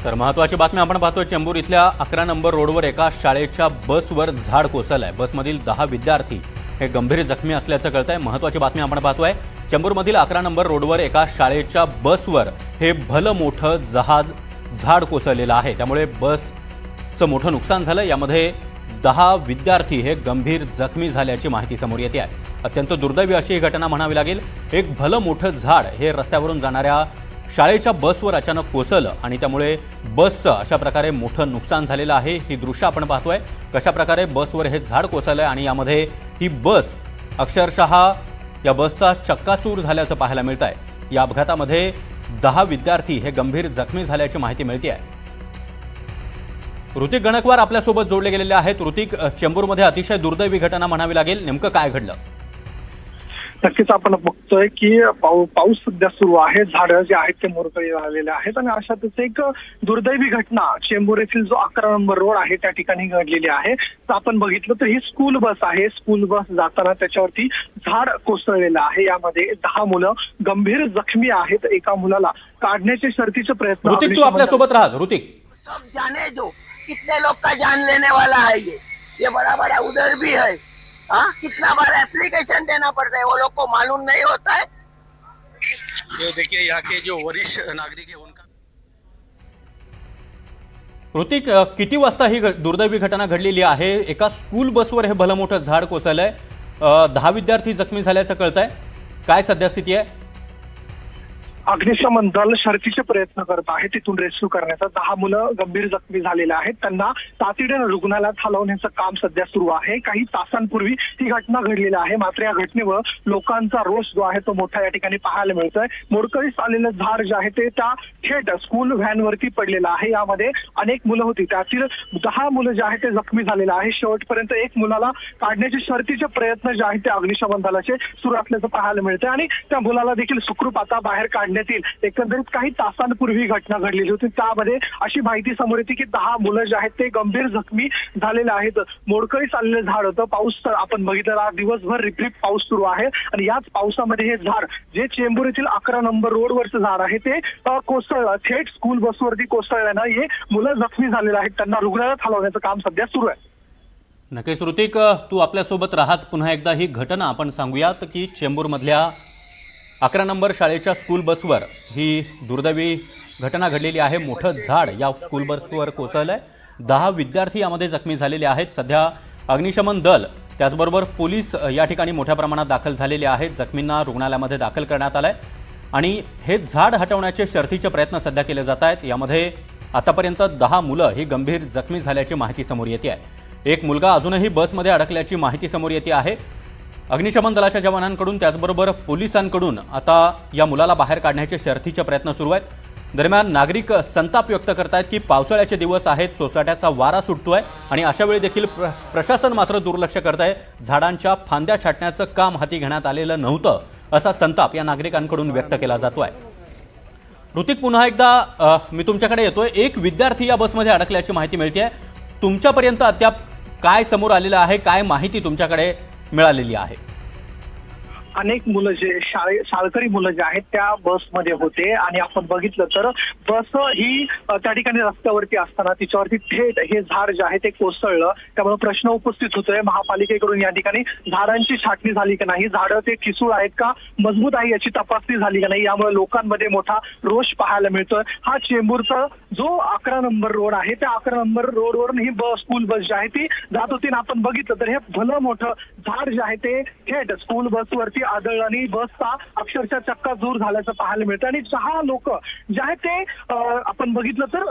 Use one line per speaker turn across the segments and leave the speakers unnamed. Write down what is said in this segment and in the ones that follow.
तर महत्त्वाची बातमी आपण पाहतोय चेंबूर इथल्या 11 नंबर रोडवर एका शाळेच्या बसवर झाड कोसळलंय। बसमधील 10 विद्यार्थी हे गंभीर जखमी असल्याचं कळतंय। महत्त्वाची बातमी आपण पाहतोय चेंबूरमधील 11 नंबर रोडवर एका शाळेच्या बसवर हे भलं मोठं झाड कोसळलेलं आहे। त्यामुळे बसचं मोठं नुकसान झालं। यामध्ये 10 विद्यार्थी हे गंभीर जखमी झाल्याची माहिती समोर येते आहे। अत्यंत दुर्दैवी अशी ही घटना म्हणावी लागेल। एक भलं मोठं झाड हे रस्त्यावरून जाणाऱ्या शाळेच्या बसवर अचानक कोसळलं आणि त्यामुळे बसचं अशा प्रकारे मोठं नुकसान झालेलं आहे। ही दृश्य आपण पाहतोय कशा प्रकारे बसवर हे झाड कोसळलंय आणि यामध्ये ही बस अक्षरशः या बसचा चक्काचूर झाल्याचं पाहायला मिळत आहे। या अपघातामध्ये 10 विद्यार्थी हे गंभीर जखमी झाल्याची माहिती मिळते आहे। ऋतिक गणकवार आपल्यासोबत जोडले गेलेले आहेत। ऋतिक, चेंबूरमध्ये अतिशय दुर्दैवी घटना म्हणावी लागेल, नेमकं काय घडलं?
नक्कीच आपण बघतोय की पाऊस सध्या सुरू आहे, झाडं जे आहेत ते मोरकळी झालेले आहेत आणि अशातच एक दुर्दैवी घटना चेंबूर येथील जो 11 नंबर रोड आहे त्या ठिकाणी घडलेली आहे। तर आपण बघितलं तर ही स्कूल बस आहे। स्कूल बस जाताना त्याच्यावरती झाड कोसळलेलं आहे। यामध्ये 10 मुलं गंभीर जखमी आहेत। एका मुलाला काढण्याचे शर्थीचे प्रयत्न।
ऋतिक, तू आपल्यासोबत राहा। ऋतिक,
सब जाने जो कितने लोग का जान लेने वाला है ये बड़ा बड़ा उधर भी है। हाँ, कितना बार एप्लीकेशन देना पड़ता है, वो लोग को मालूम नहीं होता है।
ये देखिए यहाँ के जो वरिष्ठ नागरिक है उनका।
ऋतिक, किती वाजता ही दुर्दैवी घटना घडलेली आहे? एका स्कूल बसवर हे भलं मोठं झाड कोसळलंय, 10 विद्यार्थी जखमी झाल्याचं कळतंय। काय सद्यस्थिती आहे?
अग्निशमन दल शर्थीचे प्रयत्न करत आहे तिथून रेस्क्यू करण्याचा। 10 मुलं गंभीर जखमी झालेले आहेत, त्यांना तातडीने रुग्णालयात हलवण्याचं काम सध्या सुरू आहे। काही तासांपूर्वी ही घटना घडलेली आहे, मात्र या घटनेवर लोकांचा रोष जो आहे तो मोठा या ठिकाणी पाहायला मिळतोय। मोडकळीस आलेलं झाड जे आहे ते त्या थेट स्कूल व्हॅनवरती पडलेलं आहे। यामध्ये अनेक मुलं होती, त्यातील 10 मुलं जे आहेत ते जखमी झालेलं आहे। शेवटपर्यंत एक मुलाला काढण्याचे शर्थीचे प्रयत्न जे आहेत ते अग्निशमन दलाचे सुरू असल्याचं पाहायला मिळतंय आणि त्या मुलाला देखील सुखरूप आता बाहेर काढण्यात एकंदरीत काही तासांपूर्वी घटना घडलेली होती। त्यामध्ये अशी माहिती समोर येते की 10 मुलं जे आहेत ते गंभीर जखमी झालेले आहेत। मोडकळीस आलेलं झाड होतं। पाऊस आपण बघितलेला दिवसभर रिपरिप पाऊस सुरू आहे आणि याच पावसामध्ये हे झाड जे चेंबूर येथील 11 नंबर रोडवरचं झाड आहे ते कोसळलं, थेट स्कूल बसवरती कोसळल्यानं हे मुलं जखमी झालेले आहेत। त्यांना रुग्णालयात हलवण्याचं काम सध्या सुरू आहे।
नक्कीच ऋतिक, तू आपल्यासोबत राहाच। पुन्हा एकदा ही घटना आपण सांगूयात की चेंबूरमधल्या 11 नंबर शाळेच्या स्कूल बसवर ही दुर्दैवी घटना घडलेली आहे। मोठं झाड या स्कूल बसवर कोसळलंय, 10 विद्यार्थी यामध्ये जखमी झालेले आहेत। सध्या अग्निशमन दल त्याचबरोबर पोलीस या ठिकाणी मोठ्या प्रमाणात दाखल झालेले आहेत। जखमींना रुग्णालयामध्ये दाखल करण्यात आलंय आणि हे झाड हटवण्याचे शर्थीचे प्रयत्न सध्या केले जात आहेत। यामध्ये आतापर्यंत 10 मुलं ही गंभीर जखमी झाल्याची माहिती समोर येते आहे। एक मुलगा अजूनही बसमध्ये अडकल्याची माहिती समोर येते आहे। अग्निशमन दलाच्या जवानांकडून त्याचबरोबर पोलिसांकडून आता या मुलाला बाहेर काढण्याचे शर्थीचे प्रयत्न सुरू आहेत। दरम्यान नागरिक संताप व्यक्त करतायत की पावसाळ्याचे दिवस आहेत, सोसाट्याचा वारा सुटतोय आणि अशा वेळी देखील प्रशासन मात्र दुर्लक्ष करत आहे। झाडांच्या फांद्या छाटण्याचं काम हाती घेण्यात आलेलं नव्हतं असा संताप या नागरिकांकडून व्यक्त केला जातोय। ऋतिक, पुन्हा एकदा मी तुमच्याकडे येतोय। एक विद्यार्थी या बसमध्ये अडकल्याची माहिती मिळते, तुमच्यापर्यंत अद्याप काय समोर आलेलं आहे? काय माहिती तुमच्याकडे मिळालेली आहे?
अनेक मुलं जे शाळकरी मुलं जे आहेत त्या बसमध्ये होते आणि आपण बघितलं तर बस ही त्या ठिकाणी रस्त्यावरती असताना तिच्यावरती थेट हे झाड जे आहे ते कोसळलं। त्यामुळे प्रश्न उपस्थित होतोय महापालिकेकडून या ठिकाणी झाडांची छाटणी झाली की नाही, झाडं ते ठिसूळ आहेत का, मजबूत आहे याची तपासणी झाली का नाही, यामुळे लोकांमध्ये मोठा रोष पाहायला मिळतोय। हा चेंबूरचा जो 11 नंबर रोड आहे त्या 11 नंबर रोडवरून ही स्कूल बस जी आहे ती जात होती आणि आपण बघितलं तर हे भलं मोठं झाड जे आहे ते थेट स्कूल बसवरती आदळलं आणि बसचा अक्षरशः चक्काचूर झाल्याचं पाहायला मिळतं आणि 6 लोक जे आहेत ते आपण बघितलं तर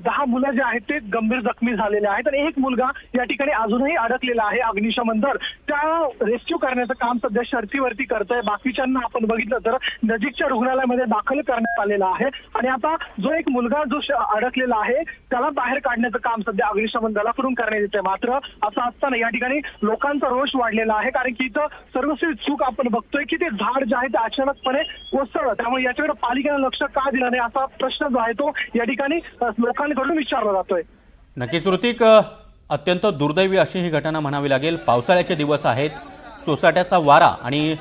10 मुलं जे आहेत ते गंभीर जखमी झालेले आहेत आणि एक मुलगा या ठिकाणी अजूनही अडकलेला आहे। अग्निशमन दल त्या रेस्क्यू करण्याचं काम सध्या शर्थीवरती करतंय। बाकीच्यांना आपण बघितलं तर नजीकच्या रुग्णालयामध्ये दाखल करण्यात आलेलं आहे आणि आता जो एक मुलगा जो अडकलेला आहे त्याला बाहेर काढण्याचं काम सध्या अग्निशमन दलाकडून करण्यात येतंय। मात्र असं असताना या ठिकाणी लोकांचा रोष वाढलेला आहे, कारण की इथं सर्वस्वी चूक आपण बघतोय की ते झाड जे आहे ते अचानकपणे कोसळलं। त्यामुळे याच्याकडे पालिकेनं लक्ष का दिलं नाही असा प्रश्न जो आहे तो या ठिकाणी लोकांकडून विचारला जातोय।
नक्कीच ऋतिक, अत्यंत दुर्दैवी अशी ही घटना म्हणावी लागेल। पावसाळ्याचे दिवस आहेत, सोसाट्याचा वारा आणि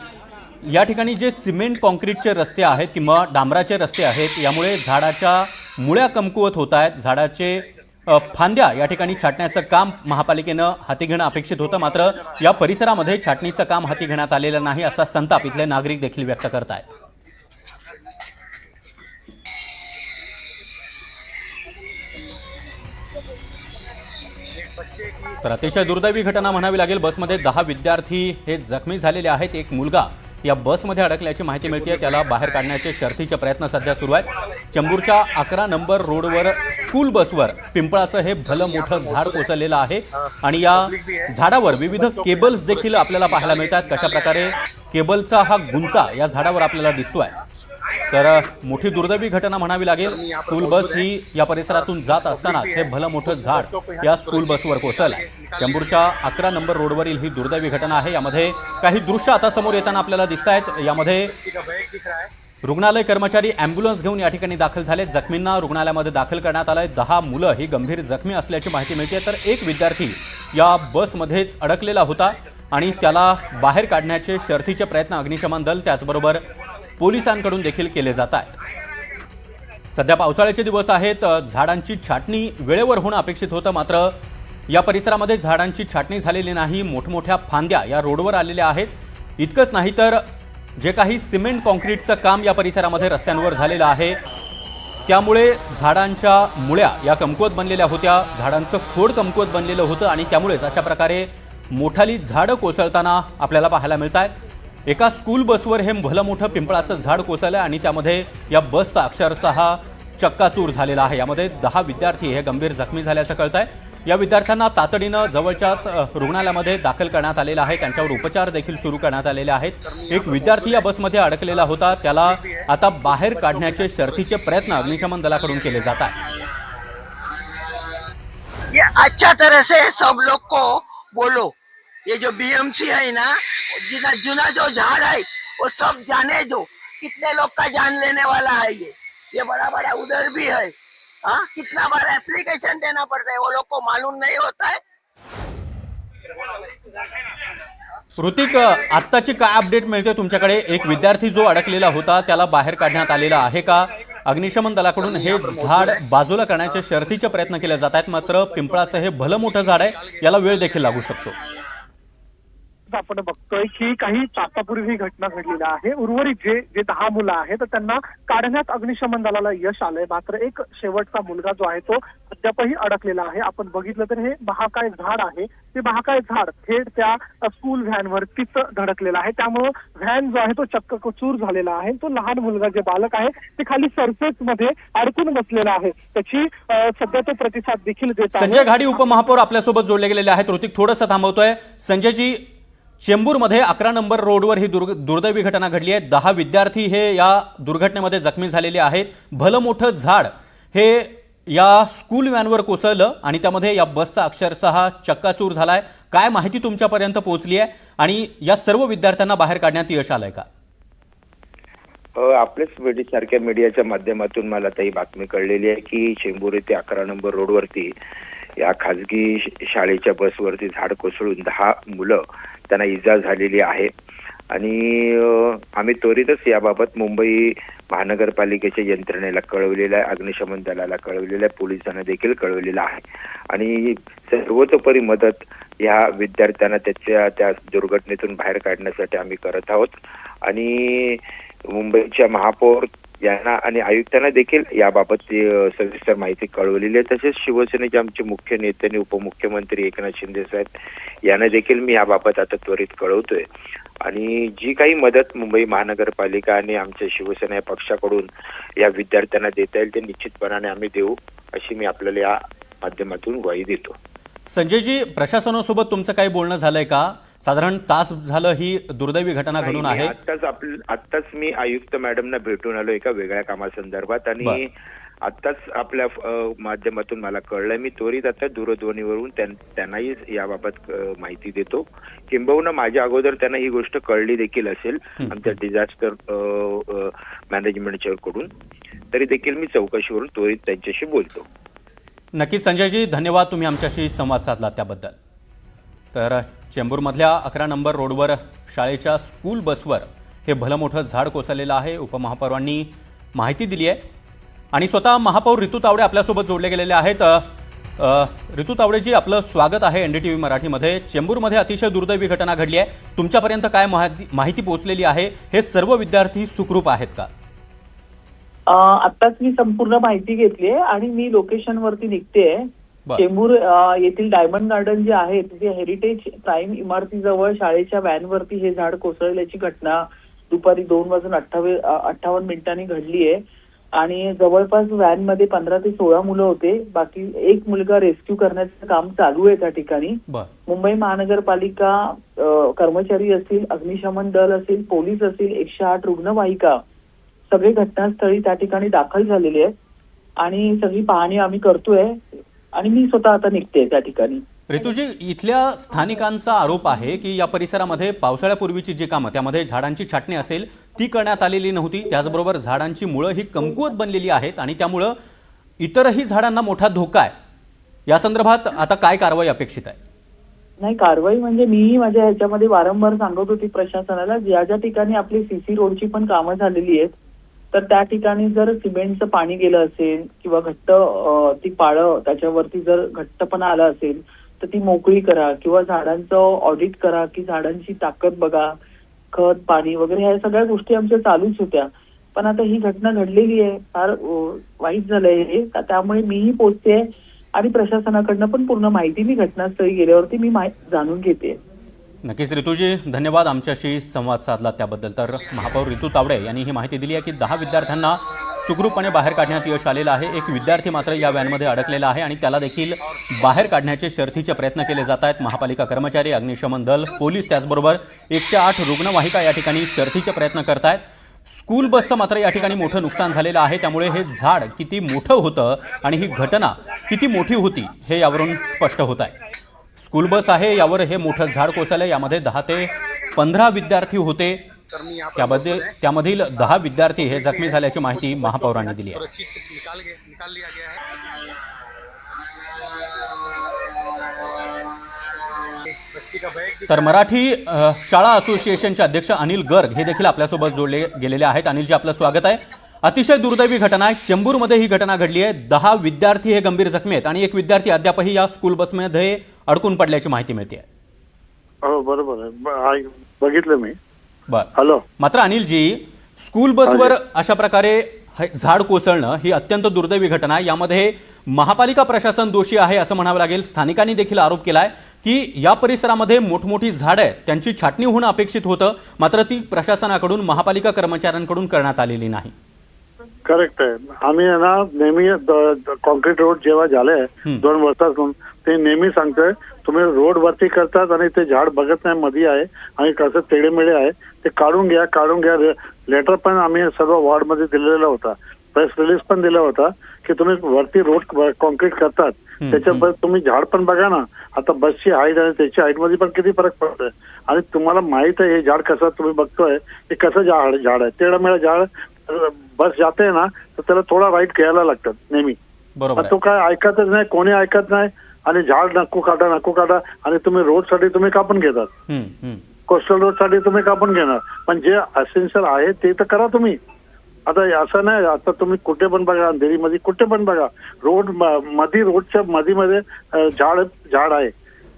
या ठिकाणी जे सिमेंट कॉन्क्रीटचे रस्ते आहेत किंवा डांबराचे रस्ते आहेत, यामुळे झाडाच्या मुळ्या कमकुवत होत आहेत. झाडाचे फांद्या या ठिकाणी छाटण्याचं काम महापालिकेनं हाती घेणं अपेक्षित होतं, मात्र या परिसरामध्ये छाटणीचं काम हाती घेण्यात आलेलं नाही असा संताप इथले नागरिक देखील व्यक्त करत आहेत. तर अतिशय दुर्दैवी घटना म्हणावी लागेल. बसमध्ये 10 विद्यार्थी हे जखमी झालेले आहेत. एक मुलगा या बसमध्ये अडकल्याची माहिती मिळते. त्याला बाहेर काढण्याचे शर्थीचे प्रयत्न सध्या सुरू आहेत. चेंबूरच्या 11 नंबर रोडवर स्कूल बसवर पिंपळाचं हे भलं मोठं झाड कोसळलेलं आहे आणि या झाडावर विविध केबल्स देखील आपल्याला पाहायला मिळतात. कशा प्रकारे केबलचा हा गुंता या झाडावर आपल्याला दिसतोय. तर मोठी दुर्दैवी घटना म्हणावी लागेल. स्कूल बस ही या परिसरातून जात असतानाच हे भलं मोठं झाड या स्कूल बसवर कोसळलंय. चेंबूरच्या 11 नंबर रोडवरील ही दुर्दैवी घटना आहे. यामध्ये काही दृश्य आता समोर येताना आपल्याला दिसत आहेत. यामध्ये रुग्णालय कर्मचारी अँब्युलन्स घेऊन या ठिकाणी दाखल झाले. जखमींना रुग्णालयामध्ये दाखल करण्यात आलंय. 10 मुलं ही गंभीर जखमी असल्याची माहिती मिळते. तर एक विद्यार्थी या बसमध्येच अडकलेला होता आणि त्याला बाहेर काढण्याचे शर्थीचे प्रयत्न अग्निशमन दल त्याचबरोबर पोलिसांकडून देखील केले जात आहेत. सध्या पावसाळ्याचे दिवस आहेत. झाडांची छाटणी वेळेवर होणं अपेक्षित होतं, मात्र या परिसरामध्ये झाडांची छाटणी झालेली नाही. मोठमोठ्या फांद्या या रोडवर आलेल्या आहेत. इतकंच नाही तर जे काही सिमेंट कॉन्क्रीटचं काम या परिसरामध्ये रस्त्यांवर झालेलं आहे, त्यामुळे झाडांच्या मुळ्या या कमकुवत बनलेल्या होत्या. झाडांचं खोड कमकुवत बनलेलं होतं आणि त्यामुळेच अशा प्रकारे मोठाली झाडं कोसळताना आपल्याला पाहायला मिळत आहेत. एका स्कूल बसवर हे भलं मोठं पिंपळाचं झाड कोसळलं आणि त्यामध्ये या बसचा अक्षरशः चक्काचूर झालेला आहे. यामध्ये 10 विद्यार्थी हे गंभीर जखमी झाल्याचं कळत आहे. या विद्यार्थ्यांना तातडीनं जवळच्याच रुग्णालयामध्ये दाखल करण्यात आलेलं आहे. त्यांच्यावर उपचार देखील सुरू करण्यात आलेले आहेत. एक विद्यार्थी या बसमध्ये अडकलेला होता. त्याला आता बाहेर काढण्याचे शर्थीचे प्रयत्न अग्निशमन दलाकडून केले जात आहेत.
ये अच्छा तरह से सब लोग को बोलो, ये जो बीएमसी है ना, जुना जो झाड़ है वो सब जाने दो, कितने लोग का जान लेने वाला है ये बड़ा बड़ा उधर भी है। हाँ, कितना बार एप्लीकेशन देना पड़ता है, वो लोग को मालूम नहीं होता है।
ऋतिक, आत्ताची काय अपडेट मिळते तुमच्याकडे? एक विद्यार्थी जो अडकलेला होता त्याला बाहेर काढण्यात आलेला आहे का? अग्निशमन दलाकडून हे झाड बाजूला करण्याचे शर्थीचे प्रयत्न केले जात आहेत, मात्र पिंपळाचं हे भलं मोठं झाड आहे, याला वेळ देखील लागू शकतो.
आपण बघतोय की काही तासापूर्वी ही घटना घडलेली आहे. उर्वरित जे 10 मुलं आहेत त्यांना काढण्यात अग्निशमन दलाला यश आलंय, मात्र एक शेवटचा मुलगा जो आहे तो अद्यापही अडकलेला आहे. आपण बघितलं तर हे महाकाय झाड आहे, ते महाकाय झाड थेट त्या स्कूल व्हॅनवरतीच धडकलेलं आहे. त्यामुळं व्हॅन जो आहे तो चक्कचूर झालेला आहे. तो लहान मुलगा जे बालक आहे ते खाली सरफेस मध्ये अडकून बसलेला आहे. त्याची सध्या तो प्रतिसाद देखील देत आहे.
संजय घाडी उपमहापौर आपल्यासोबत जोडले गेलेले आहेत. ऋतिक, थोडंसं थांबवतोय. संजयजी, चेंबूरमध्ये 11 नंबर रोडवर ही दुर्दैवी घटना घडली आहे. 10 विद्यार्थी हे या दुर्घटनेमध्ये जखमी झालेले आहेत. भलं मोठं झाड हे या स्कूल व्हॅनवर कोसळलं आणि त्यामध्ये या बसचा अक्षरशः चक्काचूर झालाय. काय माहिती तुमच्यापर्यंत पोहोचली आहे आणि या सर्व विद्यार्थ्यांना बाहेर काढण्यात यश आलंय का?
आपल्याच सारख्या मीडियाच्या माध्यमातून मला ही बातमी कळलेली आहे की चेंबूर येथे 11 नंबर रोडवरती या खाजगी शाळेच्या बसवरती झाड कोसळून 10 मुलं त्यांना इजा झालेली आहे आणि आम्ही त्वरितच याबाबत मुंबई महानगरपालिकेच्या यंत्रणेला कळवलेलं आहे, अग्निशमन दलाला कळवलेलं आहे, पोलिसांना देखील कळवलेलं आहे आणि सर्वतोपरी मदत या विद्यार्थ्यांना त्या दुर्घटनेतून बाहेर काढण्यासाठी आम्ही करत आहोत आणि मुंबईच्या महापौर यांना आणि आयुक्तांना देखील याबाबत सविस्तर माहिती कळवलेली आहे. तसेच शिवसेनेचे आमचे मुख्य नेते आणि उपमुख्यमंत्री एकनाथ शिंदे साहेब यांना देखील मी याबाबत आता त्वरित कळवतोय आणि जी काही मदत मुंबई महानगरपालिका आणि आमच्या शिवसेना या पक्षाकडून या विद्यार्थ्यांना देता येईल ते निश्चितपणाने आम्ही देऊ, अशी मी आपल्याला या माध्यमातून ग्वाही देतो.
संजयजी, प्रशासनासोबत तुमचं काही बोलणं झालंय का? साधारण तास झालं ही दुर्दैवी घटना घडून आहे.
आत्ताच मी आयुक्त मॅडमना भेटून आलो एका वेगळ्या कामासंदर्भात आणि आत्ताच आपल्या माध्यमातून मला कळलंय. मी त्वरित आता दूरध्वनीवरून त्यांनाही याबाबत माहिती देतो. किंबहुना माझ्या अगोदर त्यांना ही गोष्ट कळली देखील असेल आमच्या डिझास्टर मॅनेजमेंटच्या कडून, तरी देखील मी चौकशीवरून त्वरित त्यांच्याशी बोलतो.
नक्कीच संजयजी, धन्यवाद, तुम्ही आमच्याशी संवाद साधला त्याबद्दल. तर चेंबूरमधल्या 11 नंबर रोडवर शाळेच्या स्कूल बसवर हे भलं मोठं झाड कोसळलेलं आहे. उपमहापौरांनी माहिती दिली आहे आणि स्वतः महापौर ऋतू तावडे आपल्यासोबत जोडले गेलेले आहेत. ऋतू तावडेजी, आपलं स्वागत आहे NDTV मराठीमध्ये. चेंबूरमध्ये अतिशय दुर्दैवी घटना घडली आहे. तुमच्यापर्यंत काय माहिती पोहोचलेली आहे? हे सर्व विद्यार्थी सुखरूप आहेत का?
आत्ताच मी संपूर्ण माहिती घेतली आहे आणि मी लोकेशनवरती निघतेय.
बरं.
चेंबूर येथील डायमंड गार्डन जे आहे तिथे हेरिटेज प्राईम इमारतीजवळ शाळेच्या व्हॅनवरती हे झाड कोसळल्याची घटना दुपारी 2:58 घडली आहे आणि जवळपास व्हॅनमध्ये 15 ते 16 मुलं होते. बाकी एक मुलगा रेस्क्यू करण्याचं काम चालू आहे त्या ठिकाणी. मुंबई महानगरपालिका कर्मचारी असतील, अग्निशमन दल असेल, पोलीस असेल, 108 रुग्णवाहिका सगळे घटनास्थळी त्या ठिकाणी दाखल झालेले आहेत आणि सगळी पाहणी आम्ही करतोय आणि मी स्वतः आता निघते त्या ठिकाणी.
ऋतुजी, इथल्या स्थानिकांचा आरोप आहे की या परिसरामध्ये पावसाळ्यापूर्वीची जी कामं त्यामध्ये झाडांची छाटणी असेल ती करण्यात आलेली नव्हती. त्याचबरोबर झाडांची मुळं ही कमकुवत बनलेली आहेत आणि त्यामुळं इतरही झाडांना मोठा धोका आहे. या संदर्भात आता काय कारवाई अपेक्षित आहे?
नाही, कारवाई म्हणजे मीही माझ्या ह्याच्यामध्ये वारंवार सांगत होती प्रशासनाला, ज्या ठिकाणी आपली सीसी रोडची पण कामं झालेली आहेत तर त्या ठिकाणी जर सिमेंटचं पाणी गेलं असेल किंवा घट्ट ती पाळं त्याच्यावरती जर घट्टपणा आला असेल तर ती मोकळी करा किंवा झाडांचं ऑडिट करा की झाडांची ताकद बघा, खत पाणी वगैरे ह्या सगळ्या गोष्टी आमच्या चालूच होत्या. पण आता ही घटना घडलेली आहे, फार वाईट झालंय हे. त्यामुळे मीही पोचते आणि प्रशासनाकडनं पण पूर्ण माहिती मी घटनास्थळी गेल्यावरती मी जाणून घेते.
नक्कीच ऋतुजी, धन्यवाद आमच्याशी संवाद साधला त्याबद्दल. तर महापौर ऋतू तावडे यांनी ही माहिती दिली आहे की 10 विद्यार्थ्यांना सुखरूपपणे बाहेर काढण्यात यश आलेलं आहे. एक विद्यार्थी मात्र या व्हॅनमध्ये अडकलेला आहे आणि त्याला देखील बाहेर काढण्याचे शर्थीचे प्रयत्न केले जात आहेत. महापालिका कर्मचारी, अग्निशमन दल, पोलीस त्याचबरोबर 108 रुग्णवाहिका या ठिकाणी शर्थीचे प्रयत्न करत आहेत. स्कूल बसचं मात्र या ठिकाणी मोठं नुकसान झालेलं आहे. त्यामुळे हे झाड किती मोठं होतं आणि ही घटना किती मोठी होती हे यावरून स्पष्ट होत आहे. स्कूल बस आहे, यावर हे मोठं झाड कोसळलं. यामध्ये 10 ते 15 विद्यार्थी होते. त्यामधील 10 विद्यार्थी हे जखमी झाल्याची माहिती महापौरांनी दिली आहे.
निकाल लिया गया है।
तर मराठी शाळा असोसिएशनचे अध्यक्ष अनिल गर्ग हे देखील आपल्यासोबत जोडले गेलेले आहेत. अनिलजी, आपलं स्वागत आहे. अतिशय दुर्दैवी घटना आहे. चेंबूरमध्ये ही घटना घडली आहे. 10 विद्यार्थी हे गंभीर जखमी आहेत आणि एक विद्यार्थी अद्यापही या स्कूल बसमध्ये अडकून पडल्याची माहिती मिळते.
हो, बरोबर आहे, बघितलं मी.
बरं.
हॅलो.
मात्र अनिलजी, स्कूल बसवर अशा प्रकारे झाड कोसळणं ही अत्यंत दुर्दैवी घटना आहे. यामध्ये महापालिका प्रशासन दोषी आहे असं म्हणावं लागेल. स्थानिकांनी देखील आरोप केलाय की या परिसरामध्ये मोठमोठी झाडं आहेत, त्यांची छाटणी होणं अपेक्षित होतं, मात्र ती प्रशासनाकडून, महापालिका कर्मचाऱ्यांकडून करण्यात आलेली नाही.
करेक्ट आहे. आम्ही ना नेहमी कॉन्क्रीट रोड जेव्हा झाले 2 वर्षापासून ते नेहमी सांगतोय, तुम्ही रोड वरती करतात आणि ते झाड बघत नाही मध्ये आहे आणि कसं तेडेमेळे आहे ते काढून घ्या. लेटर पण आम्ही सर्व वॉर्ड मध्ये दिलेला होता, प्रेस रिलीज पण दिला होता की तुम्ही वरती रोड कॉन्क्रीट करतात त्याच्यावर तुम्ही झाड पण बघा ना. आता बसची हाईट आणि त्याची हाईट मध्ये पण किती फरक पडतोय आणि तुम्हाला माहित आहे हे झाड कसं तुम्ही बघतोय हे कसं झाड आहे. तेडेमेळे झाड बस जाते ना तर त्याला थोडा राईट घ्यायला लागतात नेहमी.
बरोबर.
तो काय ऐकतच नाही, कोणी ऐकत नाही आणि झाड नको काढा आणि तुम्ही रोड साठी तुम्ही कापून घेतात. कोस्टल रोड साठी तुम्ही कापून घेणार, पण जे असेन्शियल आहे ते तर करा तुम्ही. आता असं नाही, आता तुम्ही कुठे पण बघा, अंधेरीमध्ये कुठे पण बघा, रोडच्या मध्ये झाड आहे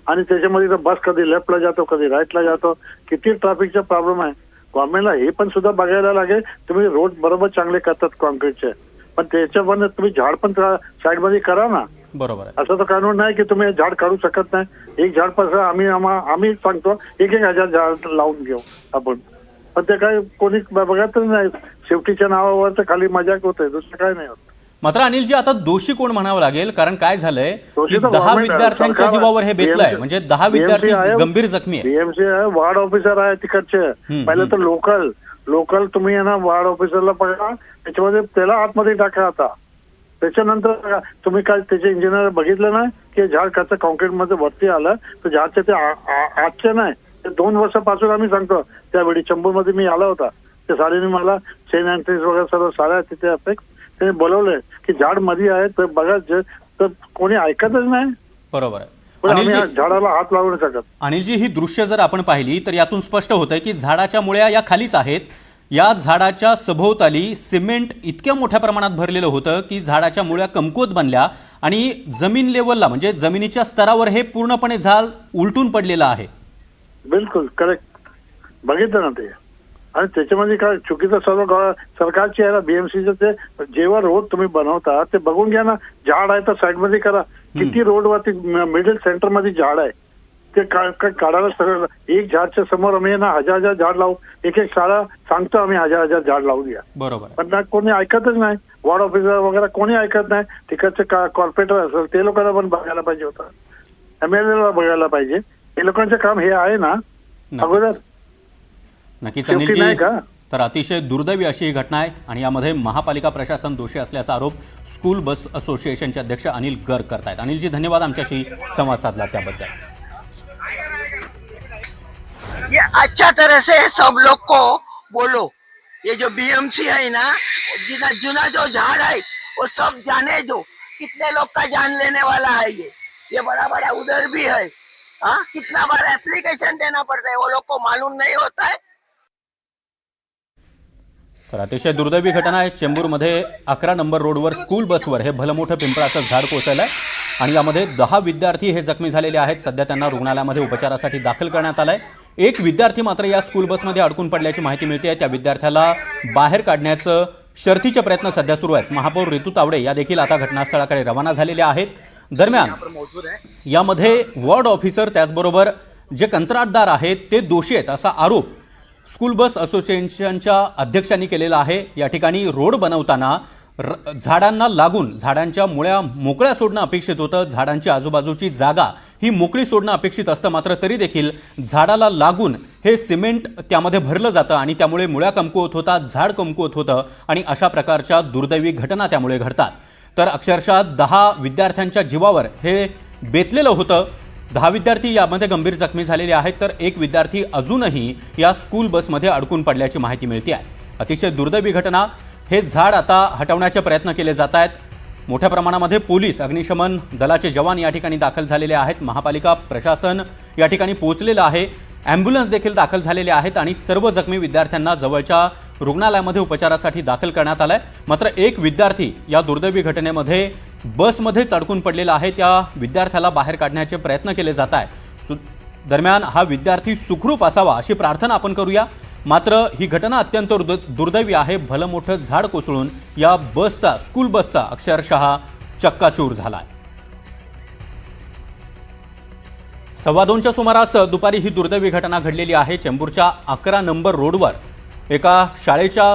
आणि त्याच्यामध्ये बस कधी लेफ्टला जातो कधी राईटला जातो. किती ट्रॅफिकचा प्रॉब्लेम आहे. गव्हर्नमेंटला हे पण सुद्धा बघायला लागेल. तुम्ही रोड बरोबर चांगले करतात कॉन्क्रीटचे, पण त्याच्यावर तुम्ही झाड पण साईड मध्ये करा ना.
बरोबर.
असं तर कानून नाही की तुम्ही झाड काढू शकत नाही. एक झाड पासून आम्ही सांगतो 1,000 झाड लावून घेऊ आपण, पण ते काय कोणी बघतच नाही. सेफ्टीच्या नावावर तर खाली मजाक होते, दुसरं काय नाही होत.
मात्र अनिलजी, आता दोषी कोण म्हणावं लागेल? कारण काय झालंय की 10
गव्हर्नमेंट
विद्यार्थ्यांच्या जीवावर हे बेतलंय, म्हणजे 10 विद्यार्थी गंभीर जखमी आहे.
बीएमसी आहे, वार्ड ऑफिसर आहे तिकडचे. पहिले तर लोकल तुम्ही आहे ना, वार्ड ऑफिसरला पकडा, त्याच्यामध्ये त्याला आतमध्ये टाका. आता त्याच्यानंतर तुम्ही काय त्याचे इंजिनियर बघितलं ना की झाड कसं कॉन्क्रीट मध्ये वरती आलं तर झाडचे ते आजचे नाही, ते 2 वर्षापासून आम्ही सांगतो. त्यावेळी चेंबूरमध्ये मी आला होता, त्या साडीने मला सेंट अँट्रीज वगैरे सर्व साड्या तिथे त्याने बोलवलंय की झाड मध्ये आहे तर बघा, तर कोणी ऐकतच नाही.
बरोबर आहे.
झाडाला हात लावू शकत.
अनिलजी, ही दृश्य जर आपण पाहिली तर यातून स्पष्ट होतंय की झाडाच्या मुळ्या या खालीच आहेत. या झाडाच्या सभोवताली सिमेंट इतक्या मोठ्या प्रमाणात भरलेलं होतं की झाडाच्या मुळ्या कमकुवत बनल्या आणि जमीन लेवलला म्हणजे जमिनीच्या स्तरावर हे पूर्णपणे झाड उलटून पडलेलं आहे.
बिलकुल करेक्ट, बघितलं ना ते. आणि त्याच्यामध्ये काय चुकीचं सर्व सरकारची आहे ना, बीएमसीचं ते जेव्हा रोड तुम्ही बनवता ते बघून घ्या ना. झाड आहे तर साईडमध्ये करा. किती रोडवरती मिडल सेंटर मध्ये झाड आहे ते काढायला सगळं. एक झाडच्या समोर आम्ही ना हजार झाड लावू, एक शाळा सांगतो आम्ही हजार झाड लावू द्या.
बरोबर.
पण ना कोणी ऐकतच नाही. वॉर्ड ऑफिसर वगैरे कोणी ऐकत नाही. तिकडचे कॉर्पोरेटर असेल ते लोकांना पण बघायला पाहिजे होतं, MLA बघायला पाहिजे. हे लोकांचं काम हे आहे ना अगोदर.
नक्कीच
शेवटी
अनिलजी,
नाही का?
तर अतिशय दुर्दैवी अशी ही घटना आहे आणि यामध्ये महापालिका प्रशासन दोषी असल्याचा आरोप स्कूल बस असोसिएशनचे अध्यक्ष अनिल गर्ग करतायत. अनिलजी, धन्यवाद आमच्याशी संवाद साधला त्याबद्दल.
ये अच्छा तरह से सब लोग को बोलो, ये जो बीएमसी है ना, जितना जुना जो झाड़ है वो सब जाने दो. कितने लोग का जान लेने वाला है ये बड़ा बड़ा उधर भी है. हाँ, कितना बार एप्लीकेशन देना पड़ता है, वो लोग को मालूम नहीं होता है.
तर अतिशय दुर्दैवी घटना आहे. चेंबूरमध्ये 11 नंबर रोडवर स्कूल बसवर हे भलं मोठं पिंपळाचं झाड कोसळलं आहे आणि यामध्ये 10 विद्यार्थी हे जखमी झालेले आहेत. सध्या त्यांना रुग्णालयामध्ये उपचारासाठी दाखल करण्यात आलं आहे. एक विद्यार्थी मात्र या स्कूल बसमध्ये अडकून पडल्याची माहिती मिळते आहे. त्या विद्यार्थ्याला बाहेर काढण्याचं शर्थीचे प्रयत्न सध्या सुरू आहेत. महापौर ऋतू तावडे या देखील आता घटनास्थळाकडे रवाना झालेल्या आहेत. दरम्यान यामध्ये वॉर्ड ऑफिसर त्याचबरोबर जे कंत्राटदार आहेत ते दोषी आहेत असा आरोप स्कूल बस असोसिएशनच्या अध्यक्षांनी केलेला आहे. या ठिकाणी रोड बनवताना झाडांना लागून झाडांच्या मुळ्या मोकळ्या सोडणं अपेक्षित होतं. झाडांची आजूबाजूची जागा ही मोकळी सोडणं अपेक्षित असतं, मात्र तरी देखील झाडाला लागून हे सिमेंट त्यामध्ये भरलं जातं आणि त्यामुळे मुळ्या कमकुवत होतात, झाड कमकुवत होतं आणि अशा प्रकारच्या दुर्दैवी घटना त्यामुळे घडतात. तर अक्षरशः 10 विद्यार्थ्यांच्या जीवावर हे बेतलेलं होतं. 10 विद्यार्थी यामध्ये गंभीर जखमी झालेले आहेत, तर एक विद्यार्थी अजूनही या स्कूल बसमध्ये अडकून पडल्याची माहिती मिळते आहे. अतिशय दुर्दैवी घटना. हे झाड आता हटवण्याचे प्रयत्न केले जात आहेत. मोठ्या प्रमाणामध्ये पोलीस, अग्निशमन दलाचे जवान या ठिकाणी दाखल झालेले आहेत. महापालिका प्रशासन या ठिकाणी पोहोचलेलं आहे. ॲम्ब्युलन्स देखील दाखल झालेले आहेत आणि सर्व जखमी विद्यार्थ्यांना जवळच्या रुग्णालयामध्ये उपचारासाठी दाखल करण्यात आलं आहे. मात्र एक विद्यार्थी या दुर्दैवी घटनेमध्ये बसमध्येच अडकून पडलेला आहे. त्या विद्यार्थ्याला बाहेर काढण्याचे प्रयत्न केले जात आहेत. दरम्यान हा विद्यार्थी सुखरूप असावा अशी प्रार्थना आपण करूया. मात्र ही घटना अत्यंत दुर्दैवी आहे. भलं मोठं झाड कोसळून या बसचा, स्कूल बसचा अक्षरशः चक्काचूर झाला आहे. 2:15च्या सुमारास दुपारी ही दुर्दैवी घटना घडलेली आहे. चेंबूरच्या 11 नंबर रोडवर एका शाळेच्या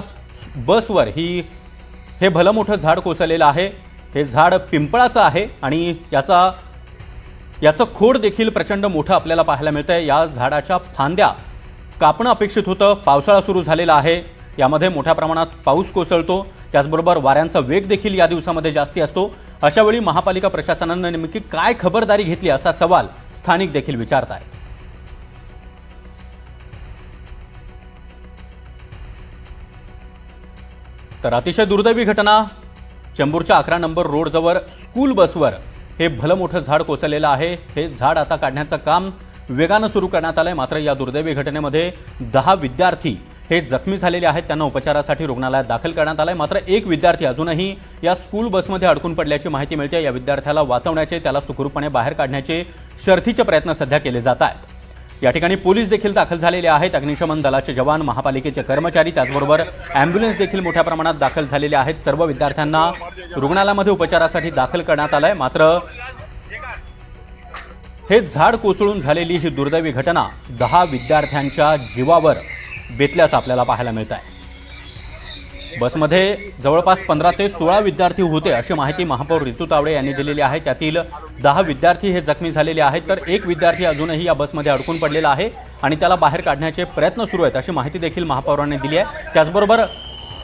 बसवर हे भलं मोठं झाड कोसळलेलं आहे. हे झाड पिंपळाचं आहे आणि याचं खोड देखील प्रचंड मोठं आपल्याला पाहायला मिळतं आहे. या झाडाच्या फांद्या कापणं अपेक्षित होतं. पावसाळा सुरू झालेला आहे. यामध्ये मोठ्या प्रमाणात पाऊस कोसळतो. त्याचबरोबर वाऱ्यांचा वेग देखील या दिवसामध्ये जास्ती असतो. अशावेळी महापालिका प्रशासनानं नेमकी काय खबरदारी घेतली असा सवाल स्थानिक देखील विचारत आहेत. तर अतिशय दुर्दैवी घटना. चेंबूरच्या 11 नंबर रोडजवळ स्कूल बसवर हे भलं मोठं झाड कोसळलेलं आहे. हे झाड आता काढण्याचं काम वेगानं सुरू करण्यात आलंय. मात्र या दुर्दैवी घटनेमध्ये 10 विद्यार्थी हे जखमी झालेले आहेत. त्यांना उपचारासाठी रुग्णालयात दाखल करण्यात आलंय. मात्र एक विद्यार्थी अजूनही या स्कूल बसमध्ये अडकून पडल्याची माहिती मिळते. या विद्यार्थ्याला वाचवण्याचे, त्याला सुखरूपपणे बाहेर काढण्याचे शर्थीचे प्रयत्न सध्या केले जात आहेत. या ठिकाणी पोलीस देखील दाखल झालेले आहेत. अग्निशमन दलाचे जवान, महापालिकेचे कर्मचारी, त्याचबरोबर ॲम्ब्युलन्स देखील मोठ्या प्रमाणात दाखल झालेले आहेत. सर्व विद्यार्थ्यांना रुग्णालयामध्ये उपचारासाठी दाखल करण्यात आलंय. मात्र हे झाड कोसळून झालेली ही दुर्दैवी घटना 10 विद्यार्थ्यांच्या जीवावर बेतल्याचं आपल्याला पाहायला मिळत आहे. बसमध्ये जवळपास 15 ते 16 विद्यार्थी होते अशी माहिती महापौर ऋतू तावडे यांनी दिलेली आहे. त्यातील 10 विद्यार्थी हे जखमी झालेले आहेत, तर एक विद्यार्थी अजूनही या बसमध्ये अडकून पडलेला आहे आणि त्याला बाहेर काढण्याचे प्रयत्न सुरू आहेत अशी माहिती देखील महापौरांनी दिली आहे. त्याचबरोबर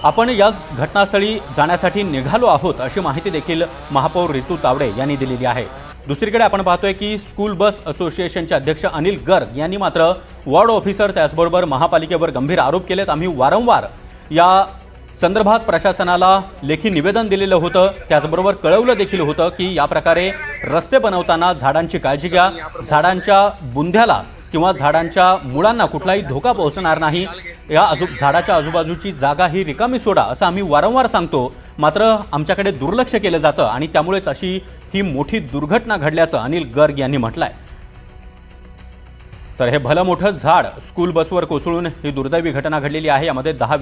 आपण या घटनास्थळी जाण्यासाठी निघालो आहोत अशी माहिती देखील महापौर ऋतू तावडे यांनी दिलेली आहे. दुसरीकडे आपण पाहतोय की स्कूल बस असोसिएशनचे अध्यक्ष अनिल गर्ग यांनी मात्र वॉर्ड ऑफिसर त्याचबरोबर महापालिकेवर गंभीर आरोप केलेत. आम्ही वारंवार या संदर्भात प्रशासनाला लेखी निवेदन दिलेलं होतं. त्याचबरोबर कळवलं देखील होतं की या प्रकारे रस्ते बनवताना झाडांची काळजी घ्या. झाडांच्या बुंध्याला किंवा झाडांच्या मुळांना कुठलाही धोका पोहोचणार नाही. या झाडाच्या आजूबाजूची जागा ही रिकामी सोडा असं आम्ही वारंवार सांगतो, मात्र आमच्याकडे दुर्लक्ष केलं जातं आणि त्यामुळेच अशी ही मोठी दुर्घटना घडल्याचं अनिल गर्ग यांनी म्हटलंय. तर हे भलं मोठं झाड स्कूल बसवर कोसळून ही दुर्दैवी घटना घडलेली आहे. यामध्ये 10